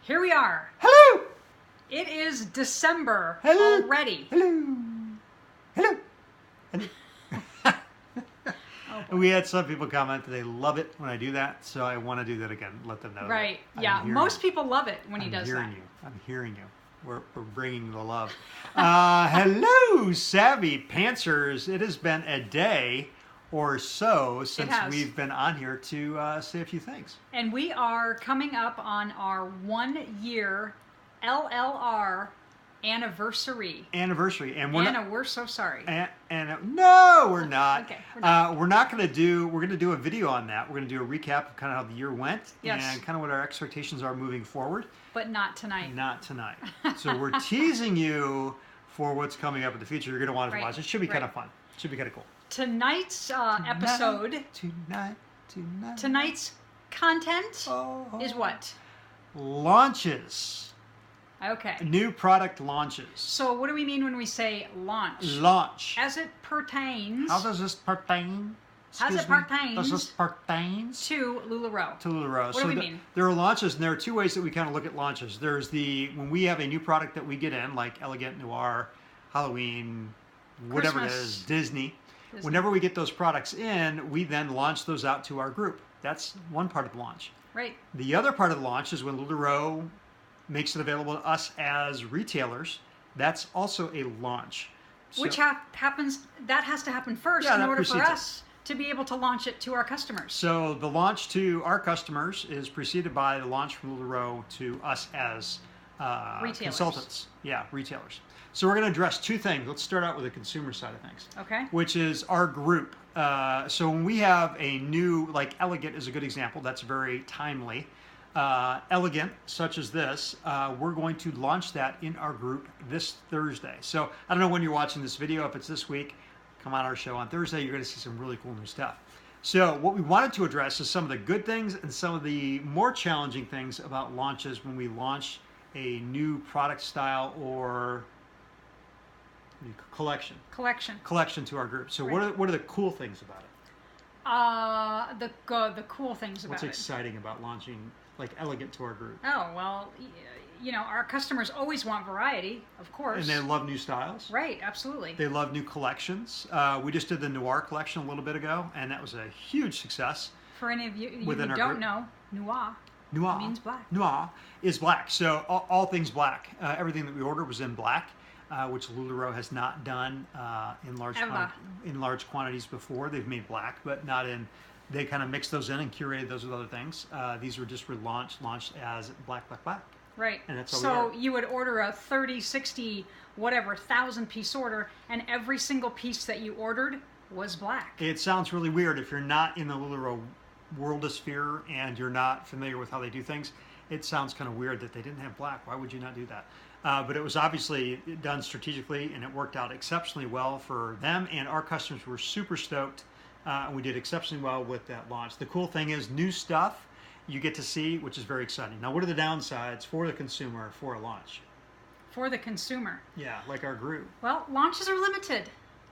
Here we are. Hello. It is December Hello. already. Hello. Hello. Hello. And we had some people comment that they love it when I do that, so I want to do that again. Let them know. Right. that Yeah. I'm hearing Most you. people love it when he does that. I'm hearing you. We're bringing the love. Hello, Savvy Pantsers. It has been a day or so since we've been on here to say a few things. And we are coming up on our 1 year LLR anniversary. And we're so sorry. No, we're not. Okay, we're not going to do. We're going to do a video on that. We're going to do a recap of kind of how the year went and kind of what our expectations are moving forward. But not tonight. Not tonight. So we're teasing you for what's coming up in the future. You're going to want to watch. It should be kind of fun. It should be kind of cool. Tonight's episode. Tonight's content is what? Launches. Okay. New product launches. So what do we mean when we say launch? Launch. As it pertains. How does this pertain? Does this pertain to LuLaRoe? To LuLaRoe. What do we mean? There are launches, and there are two ways that we kind of look at launches. There's when we have a new product that we get in, like Elegant, Noir, Halloween, whatever it is, Disney. Whenever we get those products in, we then launch those out to our group. That's one part of the launch. Right. The other part of the launch is when LuLaRoe makes it available to us as retailers. That's also a launch. Which happens, that has to happen first in order for us to be able to launch it to our customers. So the launch to our customers is preceded by the launch from LuLaRoe to us as consultants. Yeah, retailers. So we're going to address two things. Let's start out with the consumer side of things. Okay. Which is our group. So when we have a new, like Elegant is a good example, that's very timely. Elegant, such as this, we're going to launch that in our group this Thursday. So I don't know when you're watching this video. If it's this week, come on our show on Thursday. You're going to see some really cool new stuff. So what we wanted to address is some of the good things and some of the more challenging things about launches when we launch a new product style or collection to our group. So what are the cool things about it? The cool things about What's exciting about launching like Elegant to our group? Oh, well, you know, our customers always want variety, of course. And they love new styles. Right, absolutely. They love new collections. We just did the Noir collection a little bit ago, and that was a huge success. For any of you who don't know, Noir means black. Noir is black. So all things black. Everything that we ordered was in black, which LuLaRoe has not done in large quantities before. They've made black, but not in... They kind of mixed those in and curated those with other things. These were just launched as black. Right. And that's so you would order a 30, 60, whatever, 1,000-piece order, and every single piece that you ordered was black. It sounds really weird if you're not in the LuLaRoe worldosphere and you're not familiar with how they do things. It sounds kind of weird that they didn't have black. Why would you not do that? But it was obviously done strategically, and it worked out exceptionally well for them, and our customers were super stoked. And we did exceptionally well with that launch. The cool thing is new stuff you get to see, which is very exciting. Now, what are the downsides for the consumer for a launch? For the consumer? Yeah, like our group. Well, launches are limited.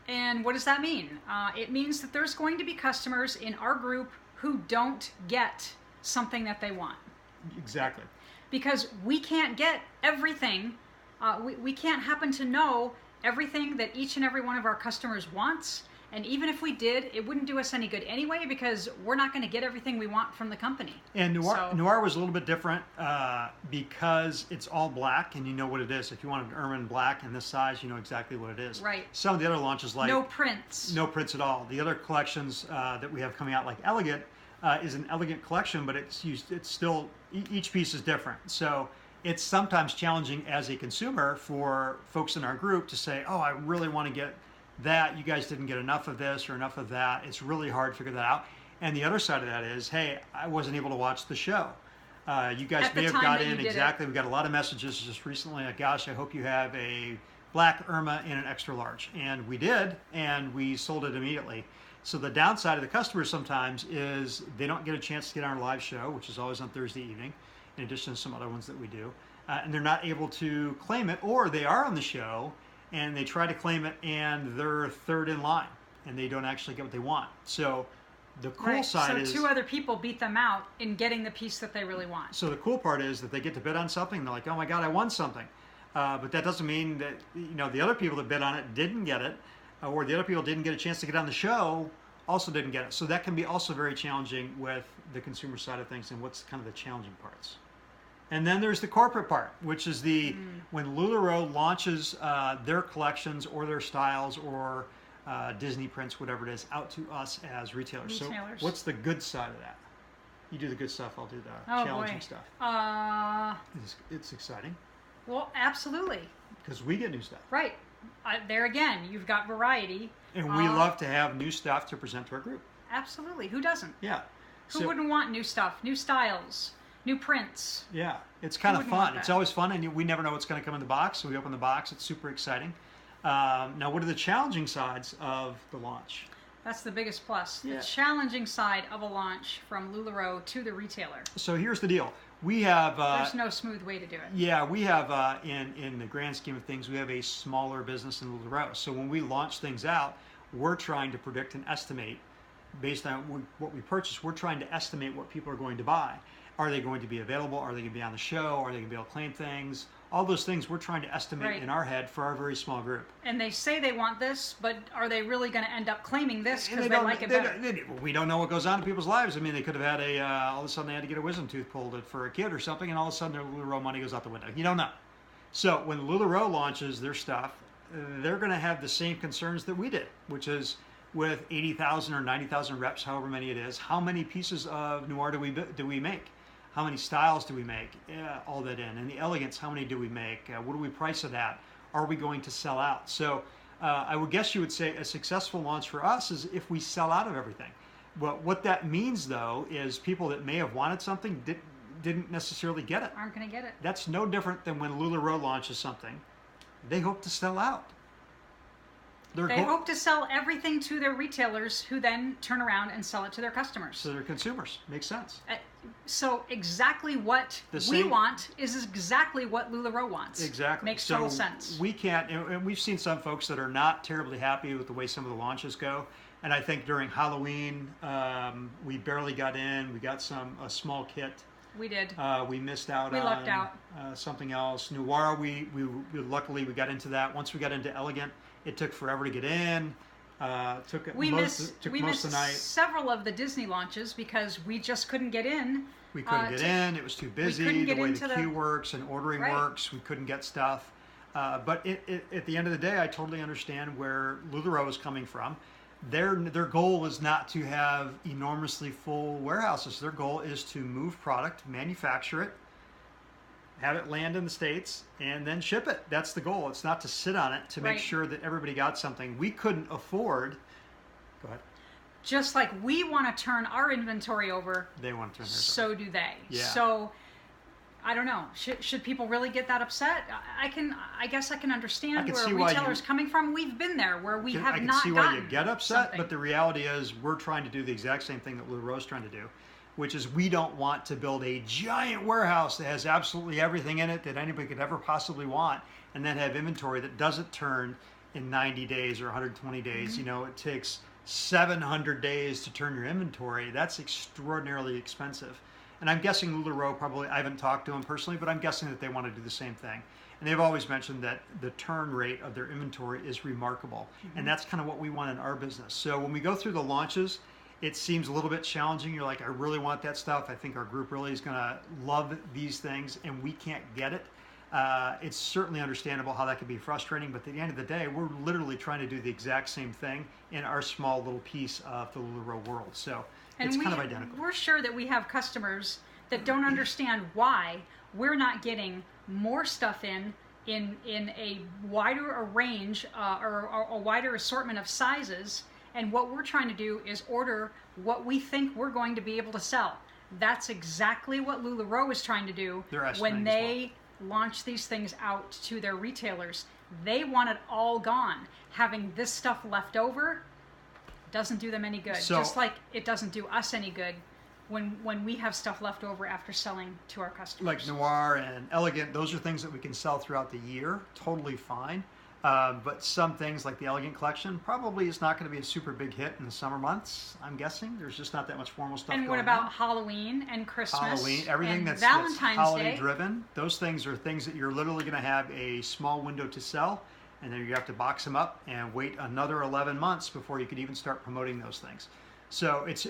And what does that mean? It means that there's going to be customers in our group who don't get something that they want. Exactly. Because we can't get everything. We can't happen to know everything that each and every one of our customers wants. And even if we did, it wouldn't do us any good anyway because we're not going to get everything we want from the company. And Noir was a little bit different because it's all black and you know what it is. If you want an ermine black in this size, you know exactly what it is. Right. Some of the other launches like... No prints. No prints at all. The other collections that we have coming out like Elegant is an Elegant collection, but it's still... Each piece is different. So it's sometimes challenging as a consumer for folks in our group to say, oh, I really want to get... that you guys didn't get enough of this or enough of that. It's really hard to figure that out. And the other side of that is, hey, I wasn't able to watch the show. You guys may have got in exactly. We got a lot of messages just recently. Like, gosh, I hope you have a black Irma in an extra large. And we did, and we sold it immediately. So the downside of the customers sometimes is they don't get a chance to get on our live show, which is always on Thursday evening, in addition to some other ones that we do. And they're not able to claim it, or they are on the show, and they try to claim it and they're third in line and they don't actually get what they want. So The cool side is... So 2 other people beat them out in getting the piece that they really want. So the cool part is that they get to bid on something, and they're like, oh my God, I won something. But that doesn't mean that, the other people that bid on it didn't get it, or the other people didn't get a chance to get on the show, also didn't get it. So that can be also very challenging with the consumer side of things and what's kind of the challenging parts. And then there's the corporate part, which is when LuLaRoe launches their collections or their styles or Disney prints, whatever it is, out to us as retailers. So what's the good side of that? You do the good stuff, I'll do the challenging stuff. It's exciting. Well, absolutely. Because we get new stuff. Right. There again, you've got variety. And we love to have new stuff to present to our group. Absolutely. Who doesn't? Yeah. Who wouldn't want new stuff, new styles, new prints? Yeah. It's kind of fun. It's always fun, and we never know what's going to come in the box, so we open the box. It's super exciting. Now, what are the challenging sides of the launch? That's the biggest plus. Yeah. The challenging side of a launch from LuLaRoe to the retailer. So here's the deal. We have... There's no smooth way to do it. Yeah, we have, in the grand scheme of things, we have a smaller business in LuLaRoe. So when we launch things out, we're trying to predict and estimate, based on what we purchase, we're trying to estimate what people are going to buy. Are they going to be available? Are they going to be on the show? Are they going to be able to claim things? All those things we're trying to estimate in our head for our very small group. And they say they want this, but are they really going to end up claiming this because they like it better? We don't know what goes on in people's lives. I mean, they could have had all of a sudden they had to get a wisdom tooth pulled for a kid or something, and all of a sudden their LuLaRoe money goes out the window. You don't know. So when LuLaRoe launches their stuff, they're going to have the same concerns that we did, which is with 80,000 or 90,000 reps, however many it is, how many pieces of Noir do we make? How many styles do we make? All that in. And the elegance, how many do we make? What do we price it at? Are we going to sell out? So I would guess you would say a successful launch for us is if we sell out of everything. But what that means, though, is people that may have wanted something didn't necessarily get it. Aren't going to get it. That's no different than when LuLaRoe launches something. They hope to sell out. They hope to sell everything to their retailers who then turn around and sell it to their customers. So their consumers. Makes sense. So exactly what we want is exactly what LuLaRoe wants. Exactly. Makes total sense. We can't, and we've seen some folks that are not terribly happy with the way some of the launches go. And I think during Halloween, we barely got in. We got a small kit. We did. We missed out on lucked out. Something else. Noir, we luckily we got into that. Once we got into Elegant, it took forever to get in. We missed several of the Disney launches because we just couldn't get in. We couldn't get in. It was too busy. The way the queue works and ordering works, we couldn't get stuff. But at the end of the day, I totally understand where LuLaRoe is coming from. Their goal is not to have enormously full warehouses. Their goal is to move product, manufacture it, have it land in the States, and then ship it. That's the goal. It's not to sit on it to make sure that everybody got something. We couldn't afford... Go ahead. Just like we want to turn our inventory over, they want to turn theirs so do they. Yeah. So, I don't know. Should people really get that upset? I guess I can understand where a retailer's coming from. We've been there where we have not gotten I can see why you get upset, something. But the reality is we're trying to do the exact same thing that LuLaRoe's trying to do, which is we don't want to build a giant warehouse that has absolutely everything in it that anybody could ever possibly want, and then have inventory that doesn't turn in 90 days or 120 days. Mm-hmm. You know, it takes 700 days to turn your inventory. That's extraordinarily expensive. And I'm guessing LuLaRoe probably, I haven't talked to them personally, but I'm guessing that they want to do the same thing. And they've always mentioned that the turn rate of their inventory is remarkable. Mm-hmm. And that's kind of what we want in our business. So when we go through the launches, it seems a little bit challenging. You're like, I really want that stuff. I think our group really is going to love these things, and we can't get it. It's certainly understandable how that can be frustrating, but at the end of the day, we're literally trying to do the exact same thing in our small little piece of the LuLaRoe world. So it's kind of identical. We're sure that we have customers that don't understand why we're not getting more stuff in a wider range or a wider assortment of sizes. And what we're trying to do is order what we think we're going to be able to sell. That's exactly what LuLaRoe is trying to do when they launch these things out to their retailers. They want it all gone. Having this stuff left over doesn't do them any good. Just like it doesn't do us any good when we have stuff left over after selling to our customers. Like Noir and Elegant, those are things that we can sell throughout the year, totally fine. But some things like the Elegant Collection probably is not going to be a super big hit in the summer months, I'm guessing. There's just not that much formal stuff And going what about on. Halloween and Christmas? Halloween, everything and that's Valentine's holiday Day. driven. Those things are things that you're literally going to have a small window to sell, and then you have to box them up and wait another 11 months before you could even start promoting those things. So it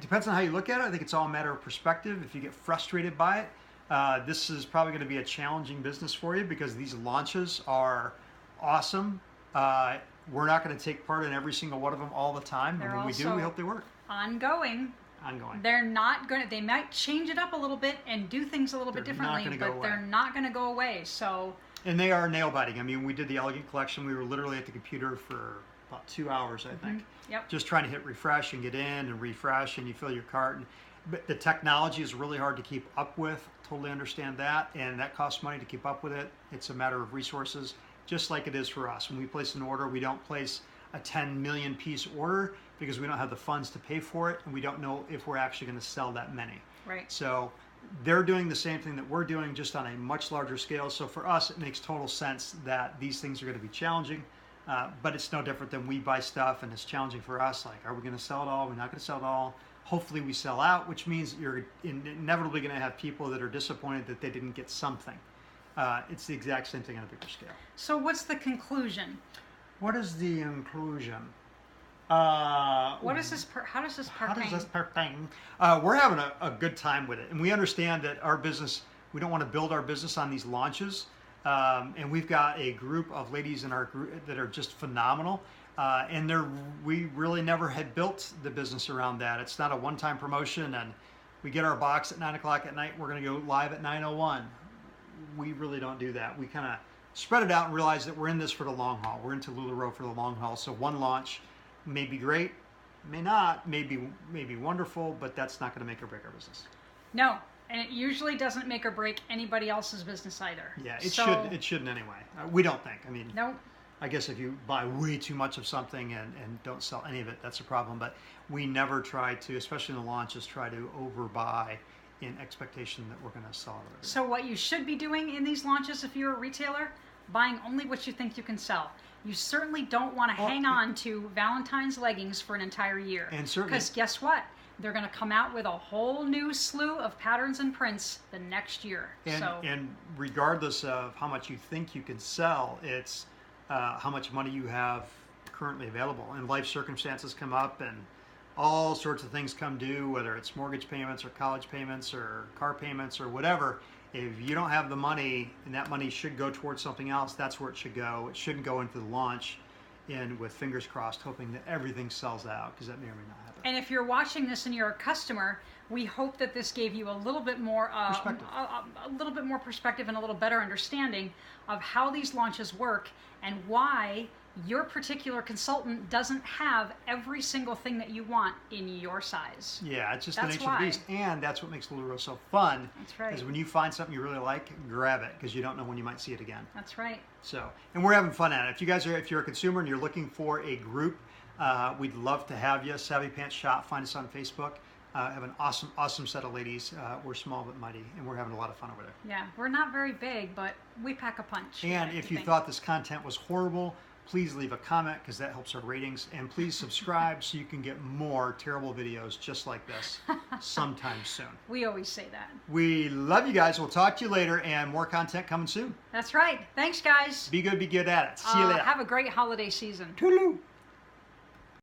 depends on how you look at it. I think it's all a matter of perspective. If you get frustrated by it, this is probably going to be a challenging business for you because these launches are awesome. We're not going to take part in every single one of them all the time. They're And when we do, we hope they work. Ongoing. They're not going to, they might change it up a little bit and do things a little bit differently, but they're not going to go away. So. And they are nail biting. I mean, we did the Elegant Collection. We were literally at the computer for about 2 hours, I think. Yep. Just trying to hit refresh and get in and refresh, and you fill your cart. But the technology is really hard to keep up with. Totally understand that, and that costs money to keep up with it. It's a matter of resources, just like it is for us. When we place an order, we don't place a 10 million piece order because we don't have the funds to pay for it, and we don't know if we're actually going to sell that many. Right. So they're doing the same thing that we're doing, just on a much larger scale. So for us, it makes total sense that these things are going to be challenging, but it's no different than we buy stuff, and it's challenging for us. Like, are we going to sell it all? Are we not going to sell it all? Hopefully we sell out, which means you're inevitably going to have people that are disappointed that they didn't get something. It's the exact same thing on a bigger scale. So what's the conclusion? What is the inclusion? What is this? How does this pertain? We're having a good time with it, and we understand that our business. We don't want to build our business on these launches, and we've got a group of ladies in our group that are just phenomenal. And we really never had built the business around that. It's not a one-time promotion, and we get our box at 9 o'clock at night. We're going to go live at 9:01. We really don't do that. We kind of spread it out and realize that we're in this for the long haul. We're into LuLaRoe for the long haul. So one launch may be great, may not, may be wonderful, but that's not going to make or break our business. No, and it usually doesn't make or break anybody else's business either. Yeah, it shouldn't anyway. We don't think. I mean, no. I guess if you buy way too much of something and don't sell any of it, that's a problem. But we never try to, especially in the launches, try to overbuy in expectation that we're going to sell it. So what you should be doing in these launches, if you're a retailer, buying only what you think you can sell. You certainly don't want to hang on to Valentine's leggings for an entire year. And certainly, because guess what? They're going to come out with a whole new slew of patterns and prints the next year. And regardless of how much you think you can sell, it's how much money you have currently available. And life circumstances come up, and all sorts of things come due, whether it's mortgage payments or college payments or car payments or whatever. If you don't have the money, and that money should go towards something else, that's where it should go. It shouldn't go into the launch and with fingers crossed, hoping that everything sells out, because that may or may not happen. And if you're watching this and you're a customer, we hope that this gave you a little bit more perspective. A little bit more perspective and a little better understanding of how these launches work and why your particular consultant doesn't have every single thing that you want in your size. Yeah, it's just the nature of the beast, and that's what makes LuLaRoe so fun. That's right. Is when you find something you really like, grab it, because you don't know when you might see it again. That's right. So, and we're having fun at it. If you're a consumer and you're looking for a group, we'd love to have you. Savvy Pants Shop, find us on Facebook. Have an awesome set of ladies. We're small but mighty, and we're having a lot of fun over there. Yeah, we're not very big, but we pack a punch. And if you thought this content was horrible, please leave a comment, because that helps our ratings. And please subscribe so you can get more terrible videos just like this sometime soon. We always say that. We love you guys. We'll talk to you later, and more content coming soon. That's right. Thanks, guys. Be good at it. See you later. Have a great holiday season. Toodaloo.